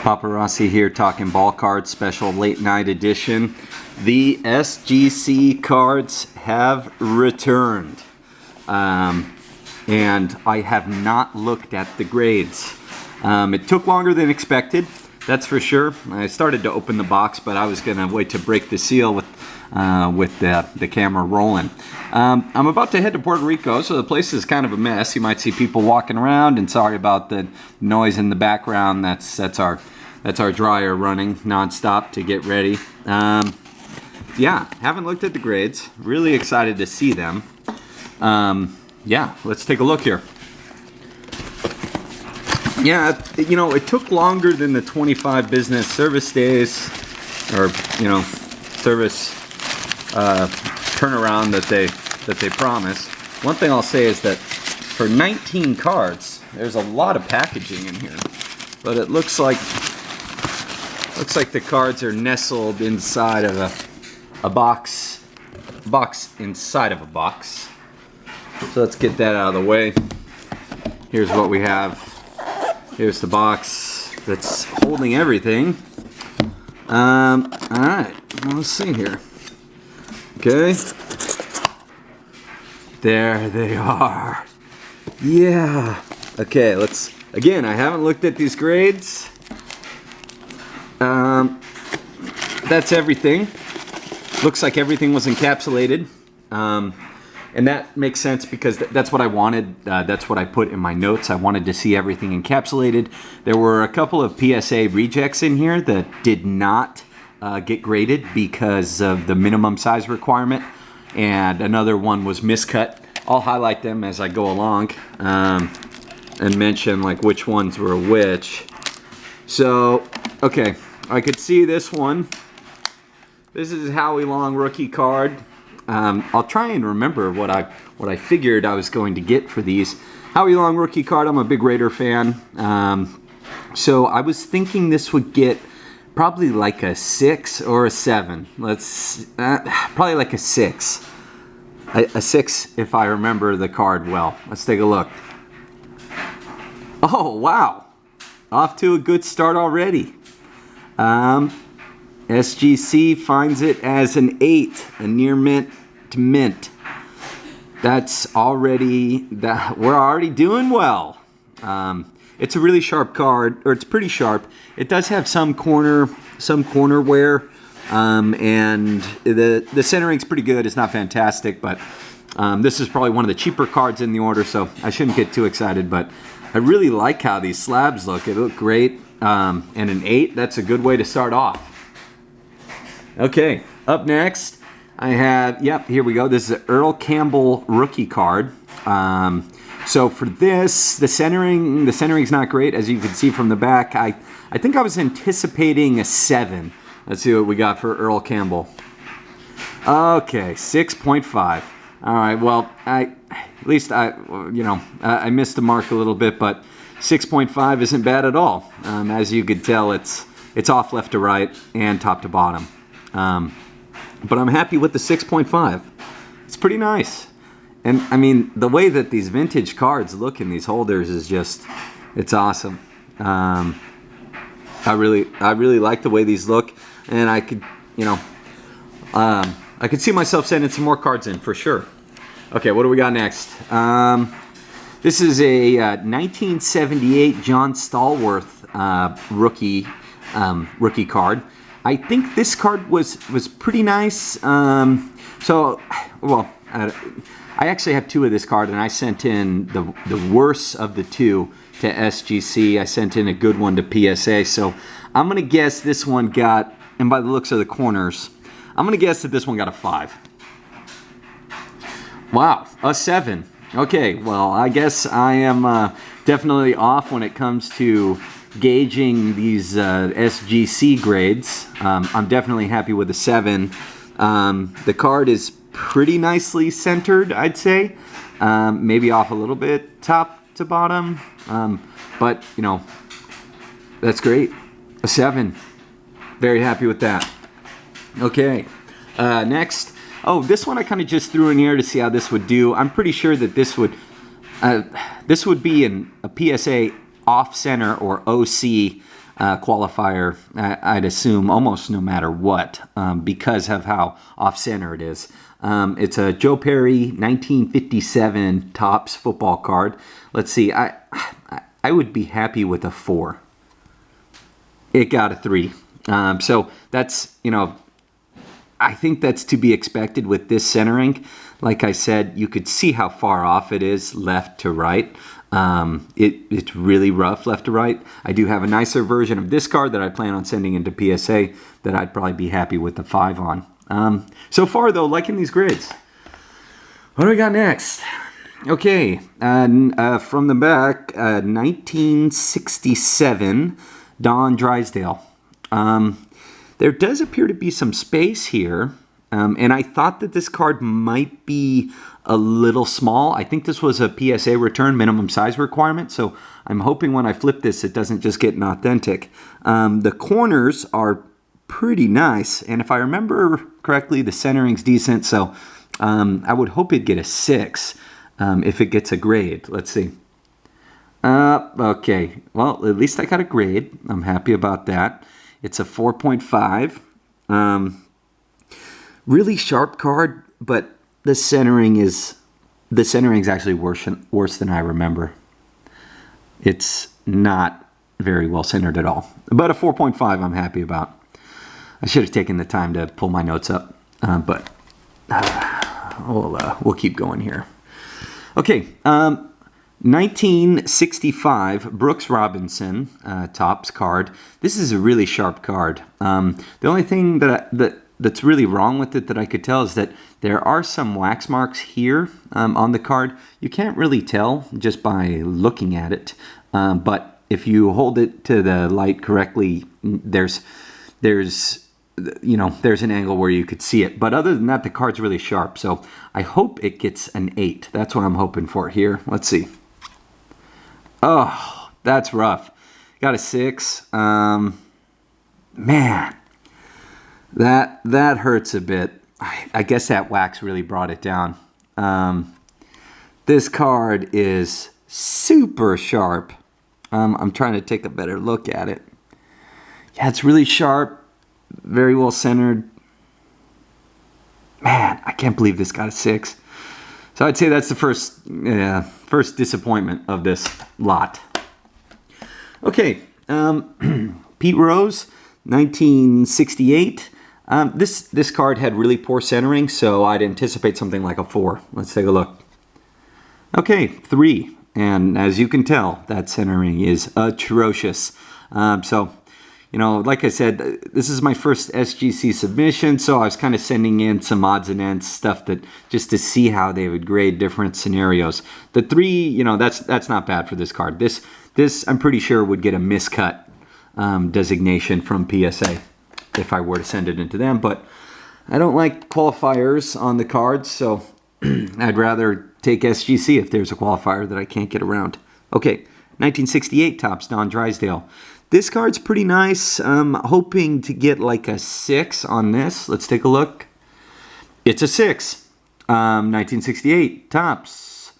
Paparazzi here talking ball cards, special late night edition. The SGC cards have returned. And I have not looked at the grades. It took longer than expected, that's for sure. I started to open the box, but I was gonna wait to break the seal with the camera rolling. I'm about to head to Puerto Rico, so the place is kind of a mess. You might see people walking around, and sorry about the noise in the background. That's our dryer running nonstop to get ready. Yeah, haven't looked at the grades. Really excited to see them. Yeah, let's take a look here. Yeah, you know, it took longer than the 25 business service days, or service turnaround that they promised. One thing I'll say is that for 19 cards, there's a lot of packaging in here, but it looks like the cards are nestled inside of a box inside of a box. So let's get that out of the way. Here's what we have. Here's the box that's holding everything. Alright, let's see here. Okay. There they are. Yeah. Okay, again, I haven't looked at these grades. That's everything. Looks like everything was encapsulated. And that makes sense because that's what I wanted. That's what I put in my notes. I wanted to see everything encapsulated. There were a couple of PSA rejects in here that did not get graded because of the minimum size requirement. And another one was miscut. I'll highlight them as I go along and mention like which ones were which. So, okay, I could see this one. This is Howie Long rookie card. I'll try and remember what I figured I was going to get for these. Howie Long rookie card, I'm a big Raider fan. So I was thinking this would get probably like a 6 or a 7. Probably like a 6. A 6 if I remember the card well. Let's take a look. Oh, wow. Off to a good start already. SGC finds it as an 8, a near mint to mint. That's already, we're already doing well. It's a really sharp card, or it's pretty sharp. It does have some corner wear, and the centering's pretty good. It's not fantastic, but this is probably one of the cheaper cards in the order, so I shouldn't get too excited, but I really like how these slabs look. They look great, and an 8, that's a good way to start off. Okay, up next, I have, yep, here we go. This is an Earl Campbell rookie card. So for this, the centering's not great, as you can see from the back. I think I was anticipating a 7. Let's see what we got for Earl Campbell. Okay, 6.5. All right, well, I missed the mark a little bit, but 6.5 isn't bad at all. As you could tell, it's off left to right and top to bottom. But I'm happy with the 6.5. It's pretty nice. And I mean, the way that these vintage cards look in these holders is just, it's awesome. I really like the way these look, and I could, I could see myself sending some more cards in for sure. Okay, what do we got next? This is a 1978 John Stallworth rookie card. I think this card was pretty nice. I actually have 2 of this card, and I sent in the worst of the 2 to SGC. I sent in a good one to PSA. So I'm gonna guess this one got, and by the looks of the corners, I'm gonna guess that this one got a 5. Wow, a 7. Okay, well, I guess I am definitely off when it comes to gauging these SGC grades. I'm definitely happy with a 7. The card is pretty nicely centered, I'd say. Maybe off a little bit top to bottom, but that's great. A 7. Very happy with that. Okay, next. Oh, this one I kind of just threw in here to see how this would do. I'm pretty sure that this would be a PSA off center or OC qualifier, I'd assume, almost no matter what, because of how off-center it is. It's a Joe Perry 1957 Topps football card. Let's see, I would be happy with a 4. It got a 3. So that's, I think that's to be expected with this centering. Like I said, you could see how far off it is left to right. It's really rough left to right. I do have a nicer version of this card that I plan on sending into PSA that I'd probably be happy with the 5 on. So far though, liking these grids. What do we got next? Okay, from the back, 1967 Don Drysdale. There does appear to be some space here, and I thought that this card might be a little small. I think this was a PSA return minimum size requirement, so I'm hoping when I flip this it doesn't just get inauthentic. The corners are pretty nice, and if I remember correctly, the centering's decent, so I would hope it'd get a 6 if it gets a grade. Let's see. Okay, well, at least I got a grade. I'm happy about that. It's a 4.5. Really sharp card, but the centering's actually worse than I remember. It's not very well centered at all. But a 4.5 I'm happy about. I should have taken the time to pull my notes up, but we'll keep going here. Okay, 1965 Brooks Robinson Topps card. This is a really sharp card. The only thing that's really wrong with it that I could tell is that there are some wax marks here on the card. You can't really tell just by looking at it, but if you hold it to the light correctly, there's an angle where you could see it. But other than that, the card's really sharp. So I hope it gets an 8. That's what I'm hoping for here. Let's see. Oh, that's rough. Got a 6. Man, that hurts a bit. I guess that wax really brought it down. This card is super sharp. I'm trying to take a better look at it. Yeah, it's really sharp, very well centered. Man, I can't believe this got a 6. So I'd say that's the first disappointment of this lot. Okay, Pete Rose, 1968. This card had really poor centering, so I'd anticipate something like a 4. Let's take a look. Okay, 3. And as you can tell, that centering is atrocious. Like I said, this is my first SGC submission, so I was kind of sending in some odds and ends stuff just to see how they would grade different scenarios. The 3, that's not bad for this card. This I'm pretty sure would get a miscut designation from PSA if I were to send it into them, but I don't like qualifiers on the cards, so I'd rather take SGC if there's a qualifier that I can't get around. Okay, 1968 Topps Don Drysdale. This card's pretty nice. I'm hoping to get like a 6 on this. Let's take a look. It's a 6. 1968 Topps.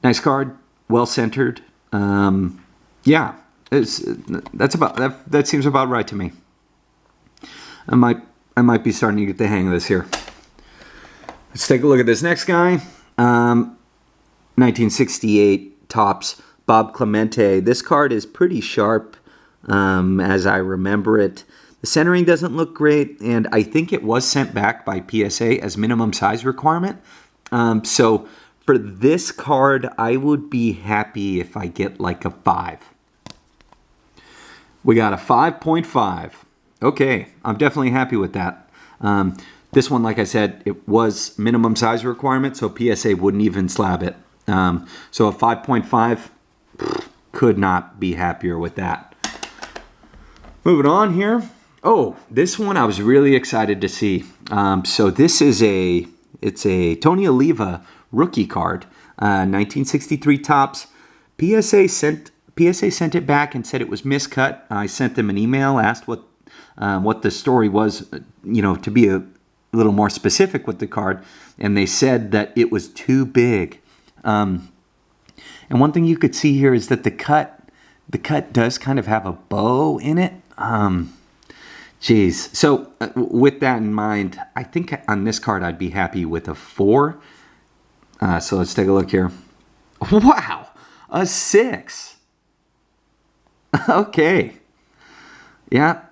Nice card, well centered. Yeah, that seems about right to me. I might be starting to get the hang of this here. Let's take a look at this next guy. 1968 Topps Bob Clemente. This card is pretty sharp as I remember it. The centering doesn't look great, and I think it was sent back by PSA as minimum size requirement. So for this card, I would be happy if I get like a 5. We got a 5.5. Okay, I'm definitely happy with that. This one, like I said, it was minimum size requirement, so PSA wouldn't even slab it. So a 5.5, could not be happier with that. Moving on here. Oh, this one I was really excited to see. So this is it's a Tony Oliva rookie card, 1963 Topps. PSA sent it back and said it was miscut. I sent them an email, asked what the story was, to be a little more specific with the card, and they said that it was too big. And one thing you could see here is that the cut the cut does kind of have a bow in it. Geez. So with that in mind, I think on this card I'd be happy with a 4. So let's take a look here. Wow, a 6. Okay. Yeah,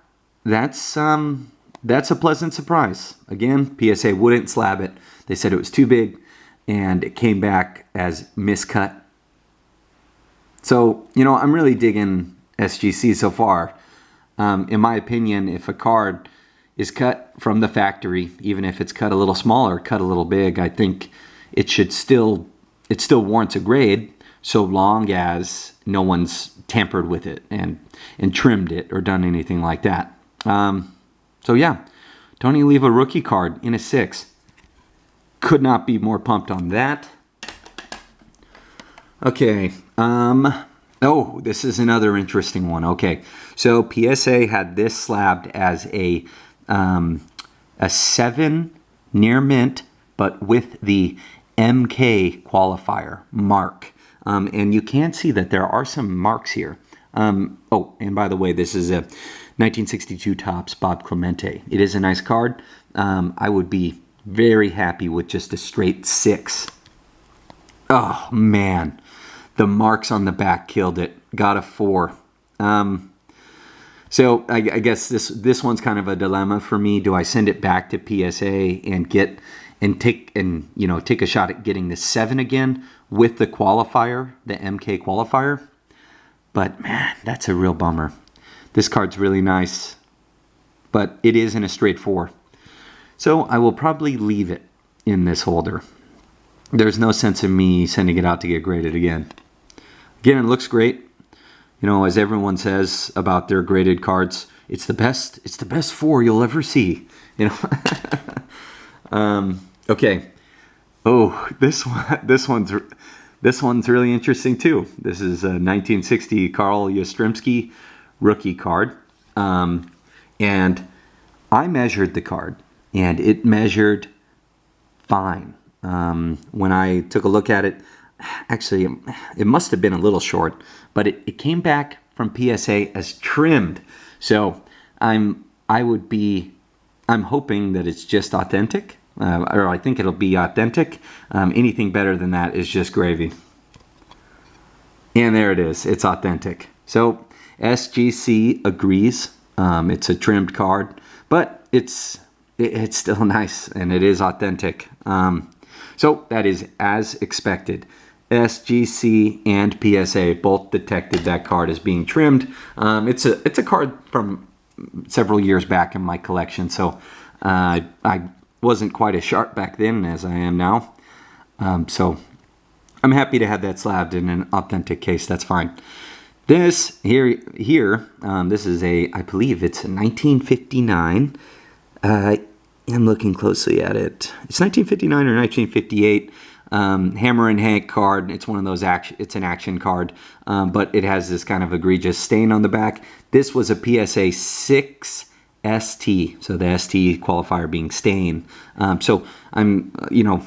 that's a pleasant surprise. Again, PSA wouldn't slab it. They said it was too big, and it came back as miscut. So, you know, I'm really digging SGC so far. In my opinion, if a card is cut from the factory, even if it's cut a little smaller, cut a little big, I think it still warrants a grade, so long as no one's tampered with it and trimmed it or done anything like that. So yeah, Tony Oliva rookie card in a 6. Could not be more pumped on that. Okay. Oh, this is another interesting one. Okay, so PSA had this slabbed as a 7 near mint, but with the MK qualifier mark. And you can see that there are some marks here. Oh, and by the way, this is a 1962 Topps Bob Clemente. It is a nice card. I would be very happy with just a straight 6. Oh, man. The marks on the back killed it. Got a 4. So I guess this one's kind of a dilemma for me. Do I send it back to PSA and take a shot at getting the 7 again with the qualifier, the MK qualifier? But man, that's a real bummer. This card's really nice, but it is in a straight 4. So I will probably leave it in this holder. There's no sense in me sending it out to get graded again. Again, it looks great. You know, as everyone says about their graded cards, it's the best 4 you'll ever see. You know. Okay. Oh, this one's really interesting too. This is a 1960 Carl Yastrzemski rookie card, and I measured the card, and it measured fine. When I took a look at it, actually, it must have been a little short, but it came back from PSA as trimmed. So I'm hoping that it's just authentic, or I think it'll be authentic. Anything better than that is just gravy. And there it is. It's authentic. So SGC agrees. It's a trimmed card, but it's still nice, and it is authentic. So that is as expected. SGC and PSA both detected that card as being trimmed. It's a card from several years back in my collection, so I wasn't quite as sharp back then as I am now. So I'm happy to have that slabbed in an authentic case. That's fine. This here, this is I believe it's a 1959. I'm looking closely at it. It's 1959 or 1958. Hammer and Hank card. It's one of those it's an action card, but it has this kind of egregious stain on the back. This was a PSA 6 ST, so the ST qualifier being stain. So I'm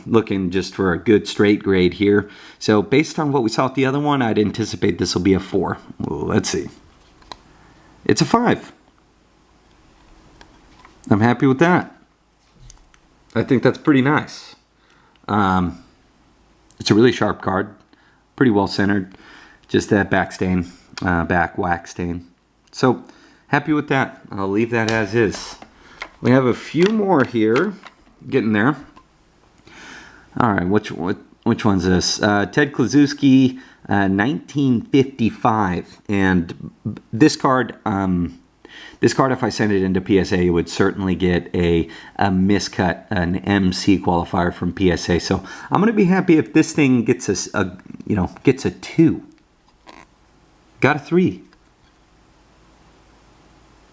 looking just for a good straight grade here. So based on what we saw with the other one, I'd anticipate this will be a 4. Let's see. It's a 5. I'm happy with that. I think that's pretty nice. It's a really sharp card, pretty well centered. Just that back stain, back wax stain. So happy with that. I'll leave that as is. We have a few more here, getting there. All right, which one's this? Ted Kluszewski, 1955, and this card. This card, if I send it into PSA, it would certainly get a miscut, an MC qualifier from PSA. So I'm going to be happy if this thing gets a 2. Got a 3.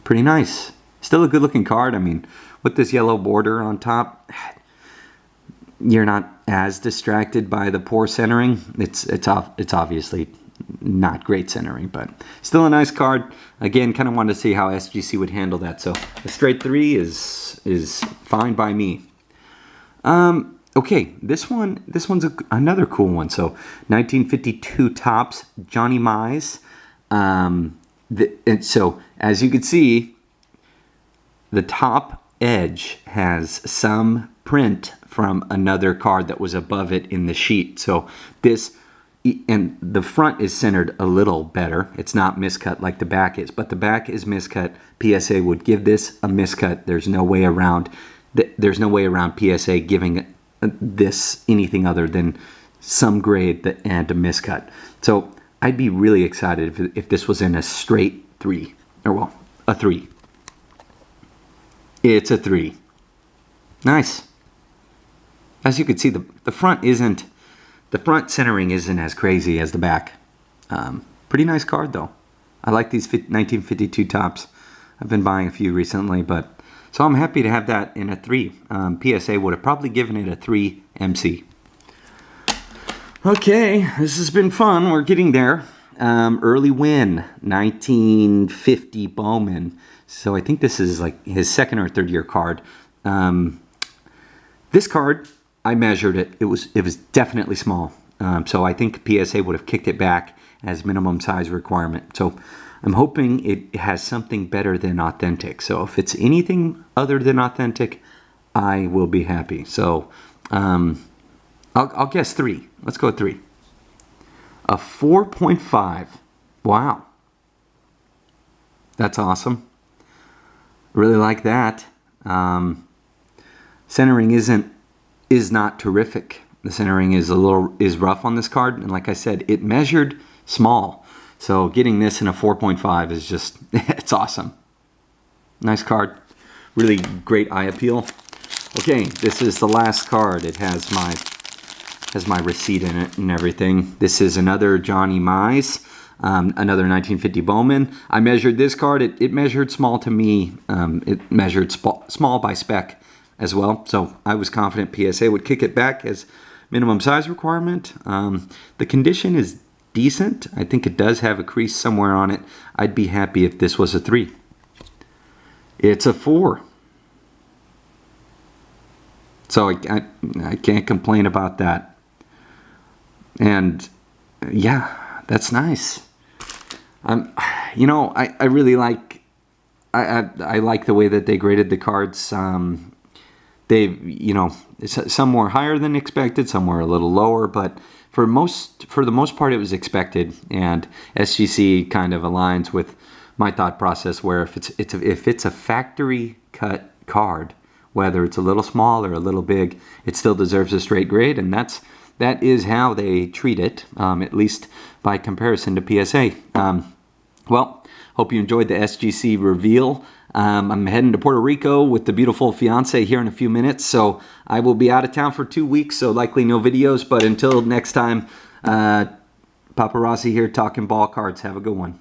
Pretty nice. Still a good-looking card. I mean, with this yellow border on top, you're not as distracted by the poor centering. It's obviously not great centering, but still a nice card. Again, kind of wanted to see how SGC would handle that. So a straight 3 is fine by me. Okay, this one's another cool one. So 1952 Topps Johnny Mize. And so, as you can see, the top edge has some print from another card that was above it in the sheet. So this, and the front is centered a little better. It's not miscut like the back is, but the back is miscut. PSA would give this a miscut. There's no way around. There's no way around PSA giving this anything other than some grade and a miscut. So I'd be really excited if this was in a straight 3, or well, a 3. It's a 3. Nice. As you can see, the front isn't, the front centering isn't as crazy as the back. Pretty nice card though. I like these 1952 tops. I've been buying a few recently, but so I'm happy to have that in a 3. PSA would have probably given it a 3 MC. Okay, this has been fun. We're getting there. Early win, 1950 Bowman. So I think this is like his second or third year card. This card, I measured it. It was definitely small. So I think PSA would have kicked it back as minimum size requirement. So I'm hoping it has something better than authentic. So if it's anything other than authentic, I will be happy. So I'll guess 3. Let's go with 3. A 4.5. Wow. That's awesome. Really like that. Centering is not terrific. The centering is rough on this card, and like I said, it measured small. So getting this in a 4.5 is just, it's awesome. Nice card. Really great eye appeal. Okay, this is the last card. It has my receipt in it and everything. This is another Johnny Mize, another 1950 Bowman. I measured this card. It measured small to me. It measured small by spec as well. So I was confident PSA would kick it back as minimum size requirement. The condition is decent. I think it does have a crease somewhere on it. I'd be happy if this was a 3. It's a 4. So I can't complain about that. And yeah, that's nice. You know, I really like, I like the way that they graded the cards. They, you know, some were higher than expected, some were a little lower, but for the most part it was expected. And SGC kind of aligns with my thought process, where if it's a factory cut card, whether it's a little small or a little big, it still deserves a straight grade, and that is how they treat it, at least by comparison to PSA. Well, hope you enjoyed the SGC reveal. I'm heading to Puerto Rico with the beautiful fiance here in a few minutes, so I will be out of town for 2 weeks, so likely no videos, but until next time, Paparazzi here talking ball cards. Have a good one.